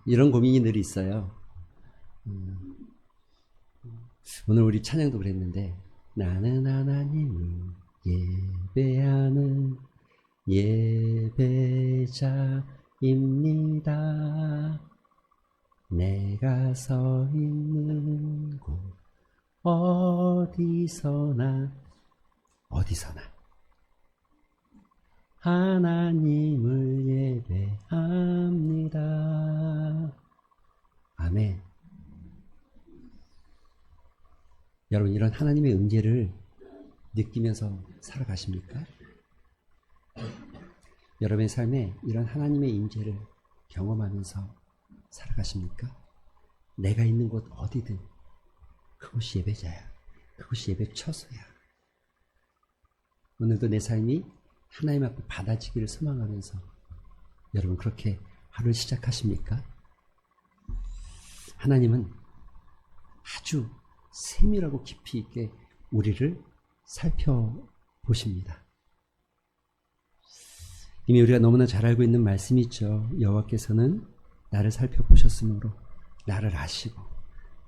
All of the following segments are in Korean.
이런 고민이 늘 있어요. 오늘 우리 찬양도 그랬는데, 나는 하나님을 예배하는 예배자입니다. 내가 서 있는 곳 어디서나 하나님을 예배합니다. 아멘. 여러분, 이런 하나님의 은혜를 느끼면서 살아가십니까? 여러분의 삶에 이런 하나님의 임재를 경험하면서 살아가십니까? 내가 있는 곳 어디든 그곳이 예배자야. 그곳이 예배 처소야. 오늘도 내 삶이 하나님 앞에 받아지기를 소망하면서 여러분 그렇게 하루를 시작하십니까? 하나님은 아주 세밀하고 깊이 있게 우리를 살펴보십니다. 이미 우리가 너무나 잘 알고 있는 말씀이 있죠. 여호와께서는 나를 살펴보셨으므로 나를 아시고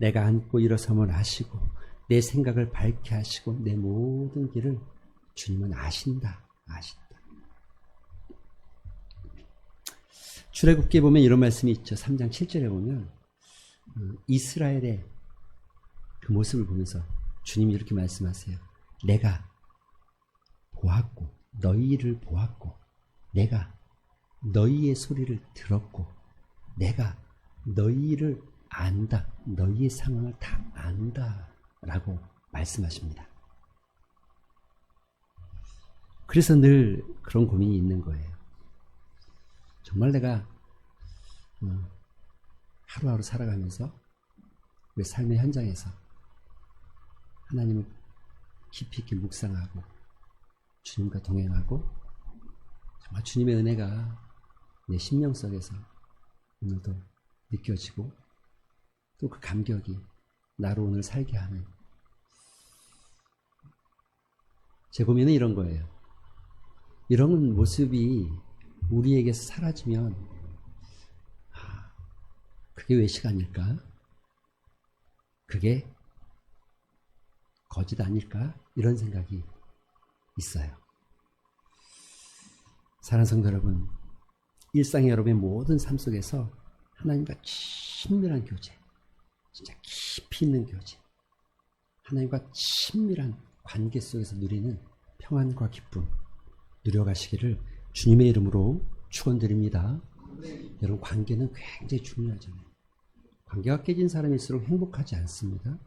내가 앉고 일어섬을 아시고 내 생각을 밝게 하시고 내 모든 길을 주님은 아신다. 출애굽기에 보면 이런 말씀이 있죠. 3장 7절에 보면 이스라엘의 그 모습을 보면서 주님이 이렇게 말씀하세요. 내가 보았고 너희를 보았고 내가 너희의 소리를 들었고 내가 너희를 안다. 너희의 상황을 다 안다 라고 말씀하십니다. 그래서 늘 그런 고민이 있는 거예요. 정말 내가 하루하루 살아가면서 우리 삶의 현장에서 하나님을 깊이 있게 묵상하고 주님과 동행하고 정말 주님의 은혜가 내 심령 속에서 오늘도 느껴지고 또 그 감격이 나로 오늘 살게 하는 제 고민은 이런 거예요. 이런 모습이 우리에게서 사라지면 그게 외식 아닐까? 그게 거짓 아닐까? 이런 생각이 있어요. 사랑하는 성도 여러분, 일상의 여러분의 모든 삶 속에서 하나님과 친밀한 교제, 진짜 깊이 있는 교제, 하나님과 친밀한 관계 속에서 누리는 평안과 기쁨 누려가시기를 주님의 이름으로 축원드립니다. 여러분, 관계는 굉장히 중요하잖아요. 관계가 깨진 사람일수록 행복하지 않습니다.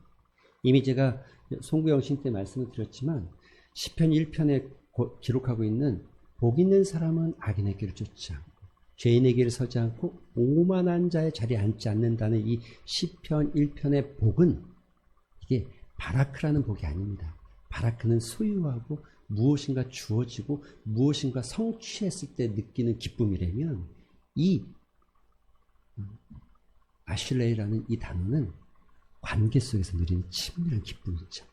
이미 제가 송구영신 때 말씀을 드렸지만 시편 1편에 기록하고 있는 복 있는 사람은 악인의 길을 쫓지 않고 죄인의 길을 서지 않고 오만한 자의 자리에 앉지 않는다는 이 시편 1편의 복은 이게 바라크라는 복이 아닙니다. 바라크는 소유하고 무엇인가 주어지고 무엇인가 성취했을 때 느끼는 기쁨이라면 이 아슐레이라는 이 단어는 관계 속에서 누리는 친밀한 기쁨이죠.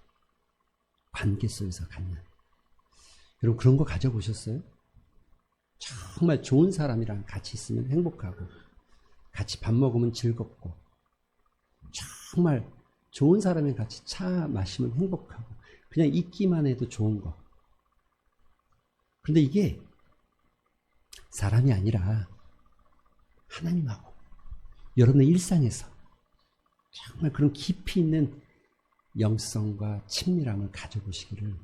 관계 속에서 갖는. 여러분 그런 거 가져보셨어요? 정말 좋은 사람이랑 같이 있으면 행복하고 같이 밥 먹으면 즐겁고 정말 좋은 사람이랑 같이 차 마시면 행복하고 그냥 있기만 해도 좋은 거. 그런데 이게 사람이 아니라 하나님하고 여러분의 일상에서 정말 그런 깊이 있는 영성과 친밀함을 가져보시기를,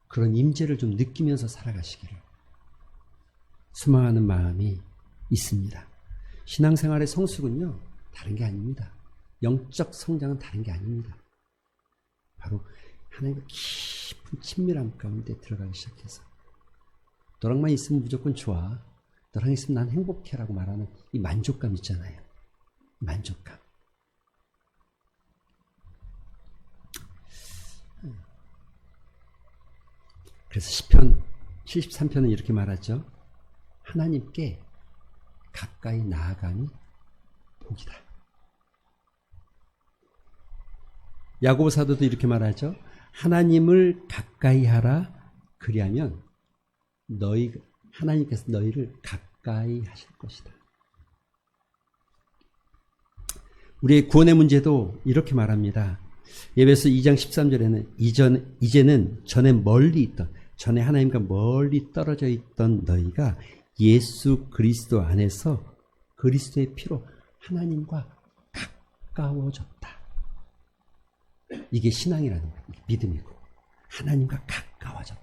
그런 임재를 좀 느끼면서 살아가시기를 소망하는 마음이 있습니다. 신앙생활의 성숙은요, 다른 게 아닙니다. 영적 성장은 다른 게 아닙니다. 바로 하나님과 깊은 친밀함 가운데 들어가기 시작해서 너랑만 있으면 무조건 좋아, 너랑 있으면 난 행복해라고 말하는 이 만족감 있잖아요. 만족감. 그래서 시편 73편은 이렇게 말하죠. 하나님께 가까이 나아감이 복이다. 야고보 사도도 이렇게 말하죠. 하나님을 가까이 하라. 그리하면 하나님께서 너희를 가까이 하실 것이다. 우리의 구원의 문제도 이렇게 말합니다. 에베소 2장 13절에는 이제는 전에 하나님과 멀리 떨어져 있던 너희가 예수 그리스도 안에서 그리스도의 피로 하나님과 가까워졌다. 이게 신앙이라는 거예요. 믿음이고 하나님과 가까워졌다.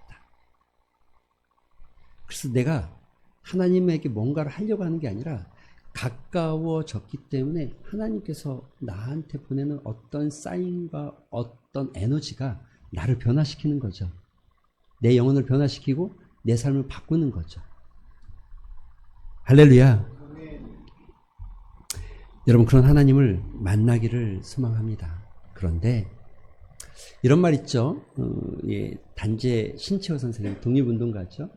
그래서 내가 하나님에게 뭔가를 하려고 하는 게 아니라 가까워졌기 때문에 하나님께서 나한테 보내는 어떤 사인과 어떤 에너지가 나를 변화시키는 거죠. 내 영혼을 변화시키고 내 삶을 바꾸는 거죠. 할렐루야. 여러분, 그런 하나님을 만나기를 소망합니다. 그런데 이런 말 있죠. 단재 신채호 선생님, 독립운동가죠.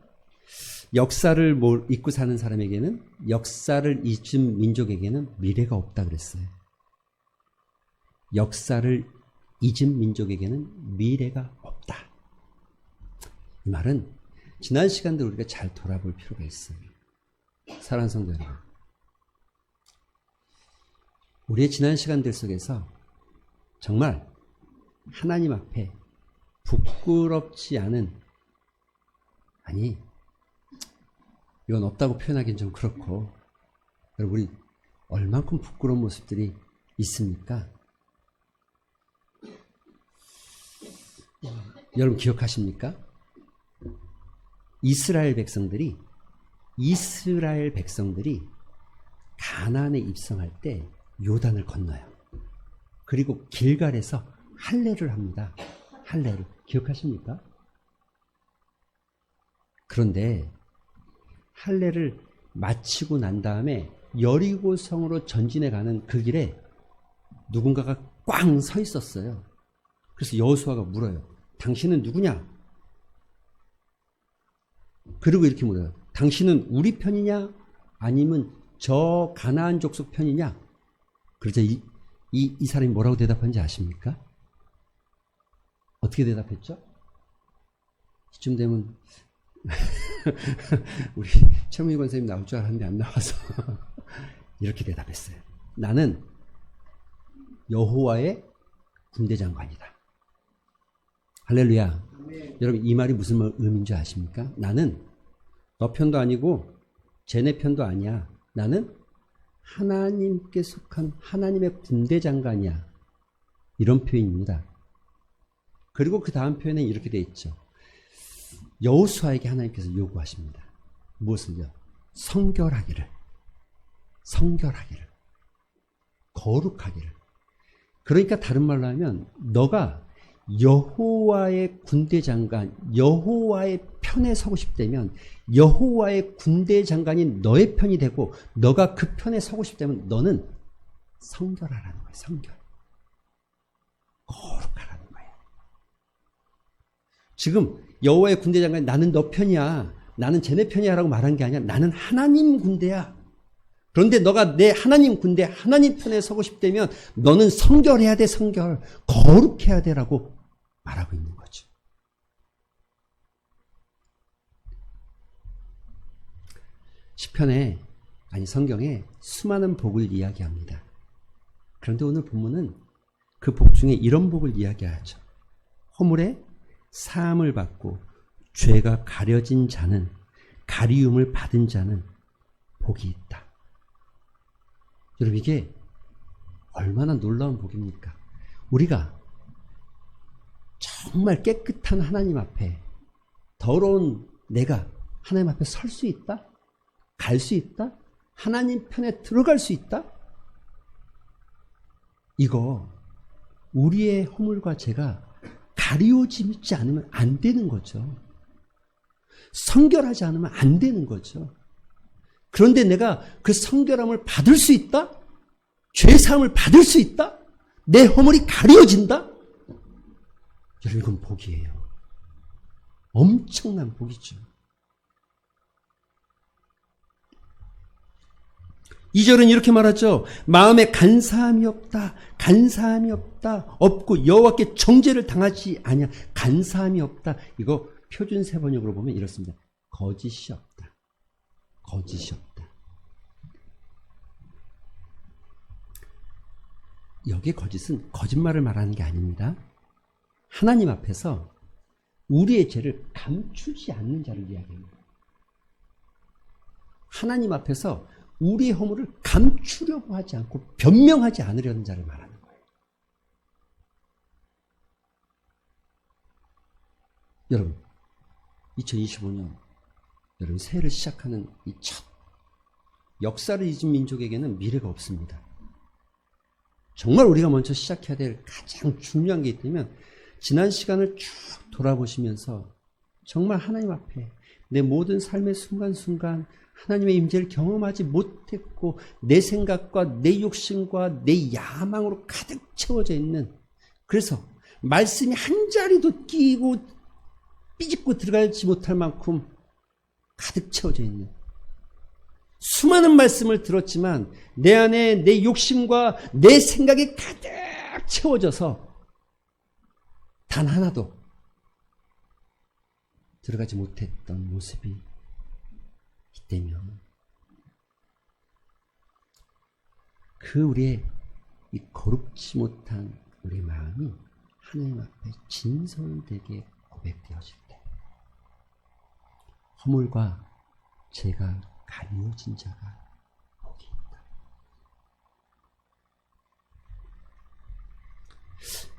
역사를 잊고 사는 사람에게는, 역사를 잊은 민족에게는 미래가 없다 그랬어요. 역사를 잊은 민족에게는 미래가 없다. 이 말은 지난 시간들 우리가 잘 돌아볼 필요가 있어요. 사랑하는 성도 여러분, 우리의 지난 시간들 속에서 정말 하나님 앞에 부끄럽지 않은, 아니 이건 없다고 표현하기는 좀 그렇고, 여러분 우리 얼만큼 부끄러운 모습들이 있습니까? 여러분 기억하십니까? 이스라엘 백성들이 가나안에 입성할 때 요단을 건너요. 그리고 길갈에서 할례를 합니다. 할례를 기억하십니까? 그런데 할례를 마치고 난 다음에 여리고성으로 전진해 가는 그 길에 누군가가 꽝 서 있었어요. 그래서 여호수아가 물어요. 당신은 누구냐? 그리고 이렇게 물어요. 당신은 우리 편이냐? 아니면 저 가나안 족속 편이냐? 그러자 이 사람이 뭐라고 대답한지 아십니까? 어떻게 대답했죠? 이쯤 되면 우리 최문희 권사님 나올 줄 알았는데 안 나와서 이렇게 대답했어요. 나는 여호와의 군대 장관이다. 할렐루야. 네. 여러분 이 말이 무슨 의미인 줄 아십니까? 나는 너 편도 아니고 쟤네 편도 아니야. 나는 하나님께 속한 하나님의 군대 장관이야. 이런 표현입니다. 그리고 그 다음 표현에 이렇게 돼 있죠. 여호수아에게 하나님께서 요구하십니다. 무엇을요? 성결하기를, 거룩하기를. 그러니까 다른 말로 하면 너가 여호와의 군대 장관, 여호와의 편에 서고 싶다면 여호와의 군대 장관인 너의 편이 되고, 너가 그 편에 서고 싶다면 너는 성결하라는 거예요. 성결. 거룩하라는 거예요. 지금 여호와의 군대 장관이 나는 너 편이야, 나는 쟤네 편이야 라고 말한 게 아니야. 나는 하나님 군대야. 그런데 너가 내 하나님 군대, 하나님 편에 서고 싶다면 너는 성결해야 돼. 성결. 거룩해야 돼 라고 말하고 있는 거죠. 시편에, 아니 성경에 수많은 복을 이야기합니다. 그런데 오늘 본문은 그 복 중에 이런 복을 이야기하죠. 허물에 사함을 받고 죄가 가려진 자는, 가리움을 받은 자는 복이 있다. 여러분 이게 얼마나 놀라운 복입니까? 우리가 정말 깨끗한 하나님 앞에, 더러운 내가 하나님 앞에 설 수 있다? 갈 수 있다? 하나님 편에 들어갈 수 있다? 이거 우리의 허물과 죄가 가리워지지 않으면 안 되는 거죠. 성결하지 않으면 안 되는 거죠. 그런데 내가 그 성결함을 받을 수 있다? 죄사함을 받을 수 있다? 내 허물이 가려진다? 여러분 이건 복이에요. 엄청난 복이죠. 2절은 이렇게 말하죠. 마음에 간사함이 없다. 없고 여호와께 정죄를 당하지 아니야. 간사함이 없다. 이거 표준 세번역으로 보면 이렇습니다. 거짓이 없다. 여기에 거짓은 거짓말을 말하는 게 아닙니다. 하나님 앞에서 우리의 죄를 감추지 않는 자를 이야기합니다. 하나님 앞에서 우리의 허물을 감추려고 하지 않고 변명하지 않으려는 자를 말하는 거예요. 여러분, 2025년 여러분 새해를 시작하는 이 첫 역사를 잊은 민족에게는 미래가 없습니다. 정말 우리가 먼저 시작해야 될 가장 중요한 게 있다면 지난 시간을 쭉 돌아보시면서 정말 하나님 앞에 내 모든 삶의 순간순간 하나님의 임재를 경험하지 못했고 내 생각과 내 욕심과 내 야망으로 가득 채워져 있는, 그래서 말씀이 한 자리도 끼고 삐집고 들어가지 못할 만큼 가득 채워져 있는, 수많은 말씀을 들었지만 내 안에 내 욕심과 내 생각이 가득 채워져서 단 하나도 들어가지 못했던 모습이 있다면 그 우리의 이 거룩지 못한 우리의 마음이 하나님 앞에 진솔되게 고백되어질 때 허물과 죄가 가리워진 자가 복이 있다.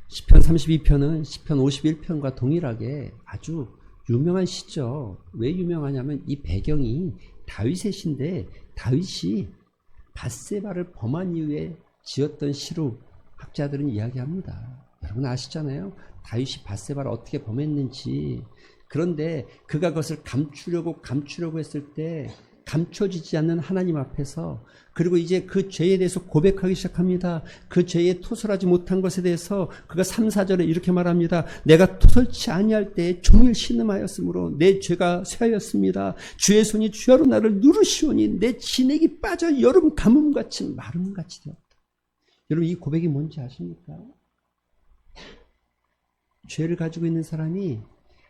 시편 32편은 시편 51편과 동일하게 아주 유명한 시죠. 왜 유명하냐면 이 배경이 다윗의 시인데 다윗이 밧세바를 범한 이후에 지었던 시로 학자들은 이야기합니다. 여러분 아시잖아요. 다윗이 밧세바를 어떻게 범했는지. 그런데 그가 그것을 감추려고 했을 때 감춰지지 않는 하나님 앞에서, 그리고 이제 그 죄에 대해서 고백하기 시작합니다. 그 죄에 토설하지 못한 것에 대해서 그가 3, 4절에 이렇게 말합니다. 내가 토설치 아니할 때에 종일 신음하였으므로 내 죄가 쇠하였습니다. 주의 손이 주야로 나를 누르시오니 내 진액이 빠져 여름 가뭄같이 마름같이 되었다. 여러분 이 고백이 뭔지 아십니까? 죄를 가지고 있는 사람이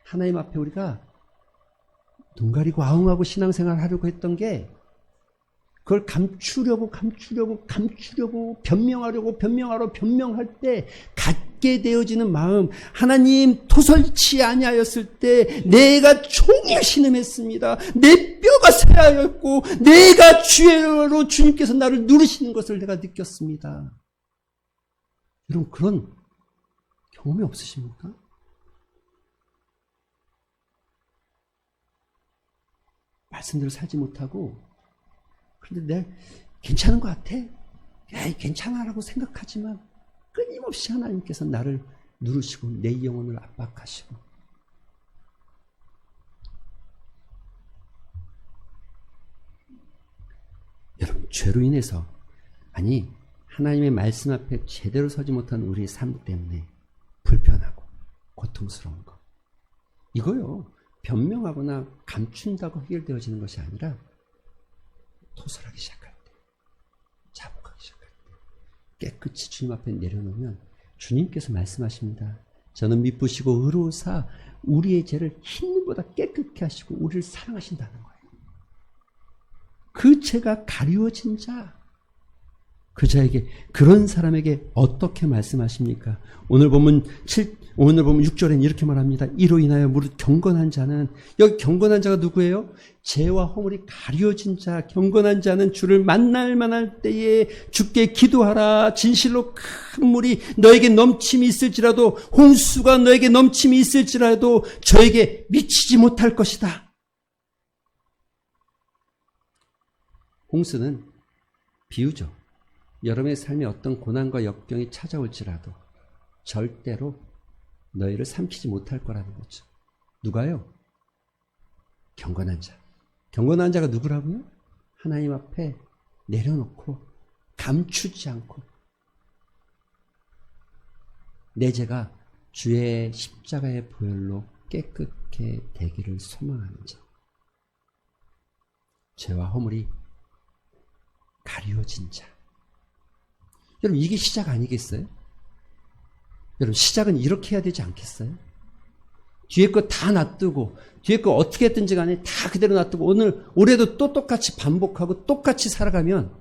하나님 앞에 우리가 눈 가리고 아웅하고 신앙생활 하려고 했던 게 그걸 감추려고 변명할 때 갖게 되어지는 마음, 하나님 토설치 아니하였을 때 내가 종일 신음했습니다. 내 뼈가 쇠하였고 내가 죄로 주님께서 나를 누르시는 것을 내가 느꼈습니다. 여러분 그런 경험이 없으십니까? 말씀대로 살지 못하고, 그런데 내가 괜찮은 것 같아? 에이, 괜찮아라고 생각하지만 끊임없이 하나님께서 나를 누르시고 내 영혼을 압박하시고, 여러분 죄로 인해서, 아니 하나님의 말씀 앞에 제대로 서지 못한 우리의 삶 때문에 불편하고 고통스러운 것, 이거요 변명하거나 감춘다고 해결되어지는 것이 아니라 토설하기 시작할 때, 자복하기 시작할 때 깨끗이 주님 앞에 내려놓으면 주님께서 말씀하십니다. 저는 미쁘시고 의로우사 우리의 죄를 흰눈보다 깨끗게 하시고 우리를 사랑하신다는 거예요. 그 죄가 가리워진 자, 그 자에게, 그런 사람에게 어떻게 말씀하십니까? 오늘 보면 6절에는 이렇게 말합니다. 이로 인하여 무릇 경건한 자는, 여기 경건한 자가 누구예요? 죄와 허물이 가려진 자, 경건한 자는 주를 만날 만할 때에 주께 기도하라. 진실로 큰 물이 너에게 넘침이 있을지라도, 홍수가 너에게 넘침이 있을지라도 저에게 미치지 못할 것이다. 홍수는 비유죠. 여러분의 삶에 어떤 고난과 역경이 찾아올지라도 절대로 너희를 삼키지 못할 거라는 거죠. 누가요? 경건한 자. 경건한 자가 누구라고요? 하나님 앞에 내려놓고 감추지 않고 내 죄가 주의 십자가의 보혈로 깨끗게 되기를 소망하는 자. 죄와 허물이 가리워진 자. 여러분 이게 시작 아니겠어요? 여러분 시작은 이렇게 해야 되지 않겠어요? 뒤에 거 다 놔두고 뒤에 거 어떻게 했든지 간에 다 그대로 놔두고 올해도 또 똑같이 반복하고 똑같이 살아가면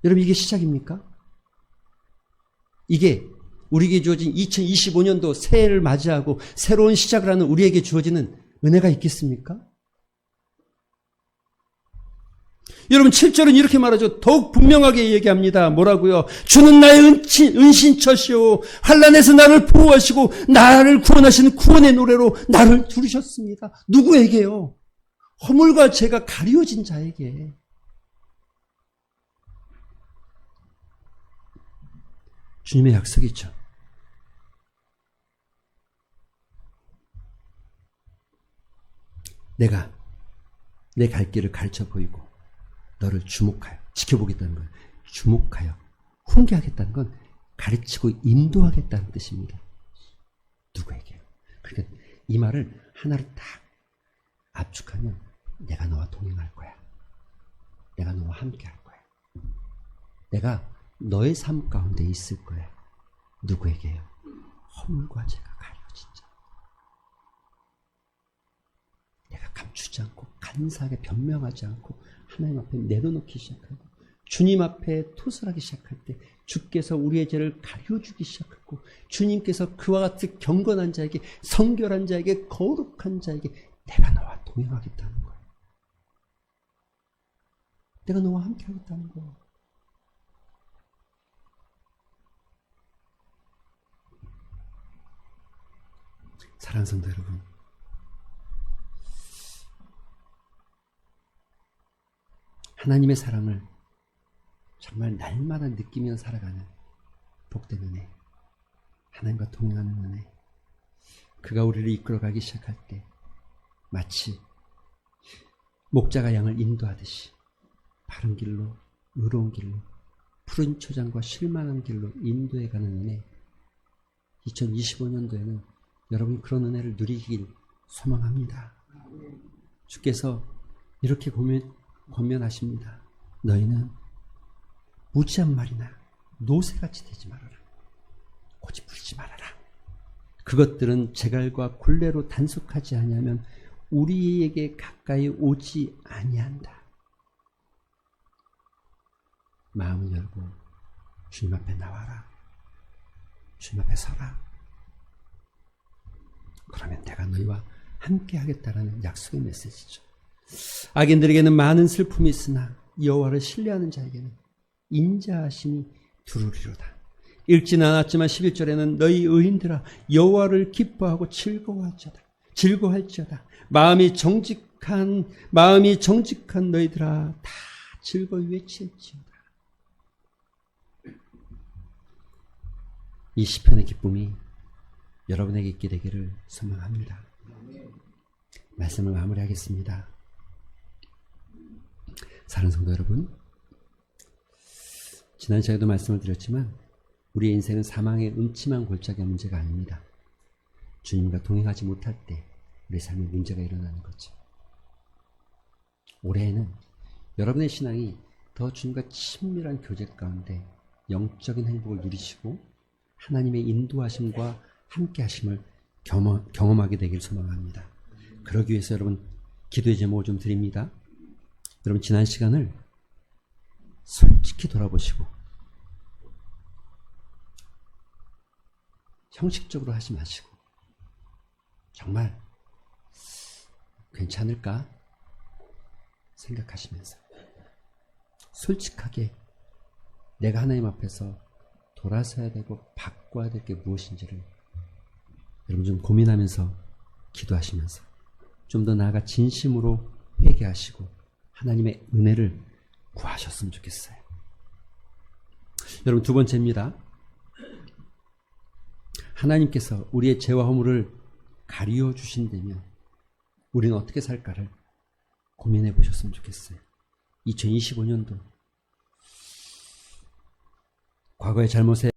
여러분 이게 시작입니까? 이게 우리에게 주어진 2025년도 새해를 맞이하고 새로운 시작을 하는 우리에게 주어지는 은혜가 있겠습니까? 여러분 7절은 이렇게 말하죠. 더욱 분명하게 얘기합니다. 뭐라고요? 주는 나의 은신처시오. 환난에서 나를 보호하시고 나를 구원하시는 구원의 노래로 나를 두르셨습니다. 누구에게요? 허물과 죄가 가리워진 자에게. 주님의 약속이죠. 내가 내 갈 길을 가르쳐 보이고 너를 주목하여 지켜보겠다는 거예요. 주목하여 훈계하겠다는 건 가르치고 인도하겠다는 뜻입니다. 누구에게요? 그러니까 이 말을 하나를 딱 압축하면 내가 너와 동행할 거야. 내가 너와 함께 할 거야. 내가 너의 삶 가운데 있을 거야. 누구에게요? 허물과 죄가 가려진 자. 내가 감추지 않고 간사하게 변명하지 않고 하나님 앞에 내려놓기 시작하고 주님 앞에 토설하기 시작할 때 주께서 우리의 죄를 가려주기 시작하고 주님께서 그와 같은 경건한 자에게 성결한 자에게 거룩한 자에게 내가 너와 동행하겠다는 거예요. 내가 너와 함께 하겠다는 거예요. 사랑하는 성도 여러분, 하나님의 사랑을 정말 날마다 느끼며 살아가는 복된 은혜, 하나님과 동행하는 은혜, 그가 우리를 이끌어가기 시작할 때 마치 목자가 양을 인도하듯이 바른 길로, 의로운 길로, 푸른 초장과 실만한 길로 인도해가는 은혜, 2025년도에는 여러분이 그런 은혜를 누리길 소망합니다. 주께서 이렇게 권면하십니다. 너희는 무지한 말이나 노새같이 되지 말아라. 고집 부리지 말아라. 그것들은 제갈과 굴레로 단속하지 아니하면 우리에게 가까이 오지 아니한다. 마음을 열고 주님 앞에 나와라. 주님 앞에 서라. 그러면 내가 너희와 함께 하겠다라는 약속의 메시지죠. 악인들에게는 많은 슬픔이 있으나 여호와를 신뢰하는 자에게는 인자하심이 두루리로다. 읽지는 않았지만 11절에는 너희 의인들아 여호와를 기뻐하고 즐거워할지어다. 마음이 정직한 너희들아 다 즐거이 외칠지어다. 이 시편의 기쁨이 여러분에게 있게 되기를 소망합니다. 말씀을 마무리하겠습니다. 사랑하는 성도 여러분, 지난 시간에도 말씀을 드렸지만 우리의 인생은 사망의 음침한 골짜기의 문제가 아닙니다. 주님과 동행하지 못할 때 우리 삶에 문제가 일어나는 거죠. 올해에는 여러분의 신앙이 더 주님과 친밀한 교제 가운데 영적인 행복을 누리시고 하나님의 인도하심과 함께 하심을 경험하게 되길 소망합니다. 그러기 위해서 여러분 기도의 제목을 좀 드립니다. 여러분 지난 시간을 솔직히 돌아보시고 형식적으로 하지 마시고 정말 괜찮을까 생각하시면서 솔직하게 내가 하나님 앞에서 돌아서야 되고 바꿔야 될 게 무엇인지를 여러분 좀 고민하면서 기도하시면서 좀 더 나아가 진심으로 회개하시고 하나님의 은혜를 구하셨으면 좋겠어요. 여러분 두 번째입니다. 하나님께서 우리의 죄와 허물을 가리워 주신다면 우리는 어떻게 살까를 고민해 보셨으면 좋겠어요. 2025년도 과거의 잘못에